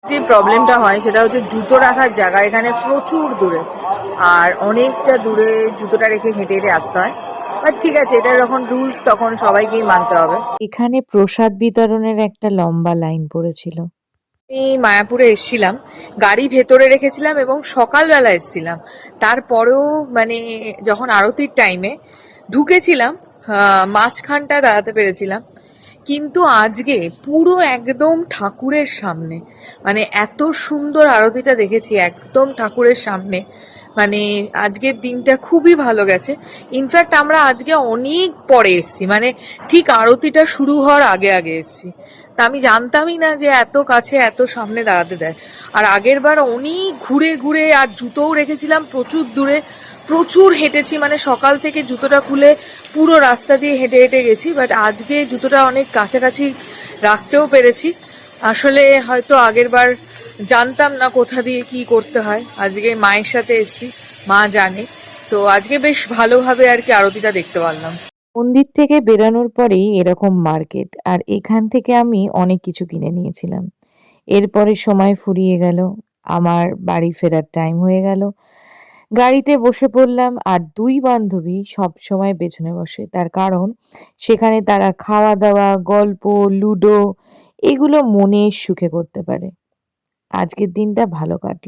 যে প্রবলেমটা হয় সেটা হচ্ছে জুতো রাখার জায়গা এখানে প্রচুর দূরে, আর অনেকটা দূরে জুতোটা রেখে হেঁটে হেঁটে আসতে হয়। বাট ঠিক আছে, এটা যখন রুলস তখন সবাইকেই মানতে হবে। এখানে প্রসাদ বিতরণের একটা লম্বা লাইন পড়েছিল। আমি মায়াপুরে এসেছিলাম, গাড়ি ভেতরে রেখেছিলাম এবং সকালবেলা এসেছিলাম। তারপরেও মানে যখন আরতির টাইমে ঢুকেছিলাম, মাঝখানটা দাঁড়াতে পেরেছিলাম। কিন্তু আজকে পুরো একদম ঠাকুরের সামনে, মানে এত সুন্দর আরতিটা দেখেছি একদম ঠাকুরের সামনে। মানে আজকের দিনটা খুবই ভালো গেছে। ইনফ্যাক্ট আমরা আজকে অনেক পরে এসছি, মানে ঠিক আরতিটা শুরু হওয়ার আগে আগে এসছি। তা আমি জানতামই না যে এত কাছে এত সামনে দাঁড়াতে দেয়। আর আগের বার অনেক ঘুরে ঘুরে, আর জুতোও রেখেছিলাম প্রচুর দূরে, প্রচুর হেঁটেছি, মানে সকাল থেকে জুতোটা খুলে পুরো রাস্তা দিয়ে হেঁটে হেঁটে গেছি। বাট আজকে জুতোটা অনেক কাছাকাছি রাখতেও পেরেছি। আসলে হয়তো আগের বার জানতাম না কোথা দিয়ে কি করতে হয়, আজকে মায়ের সাথে এসছি, মা জানে। তো আজকে বেশ ভালোভাবে আর কি আরতিটা দেখতে পারলাম। মন্দির থেকে বেরানোর পরেই এরকম মার্কেট, আর এখান থেকে আমি অনেক কিছু কিনে নিয়েছিলাম। এরপরে সময় ফুরিয়ে গেল, আমার বাড়ি ফেরার টাইম হয়ে গেল। গাড়িতে বসে পড়লাম, আর দুই বান্ধবী সব সময় পেছনে বসে। তার কারণ সেখানে তারা খাওয়া দাওয়া, গল্প, লুডো এগুলো মনের সুখে করতে পারে। আজকের দিনটা ভালো কাটল।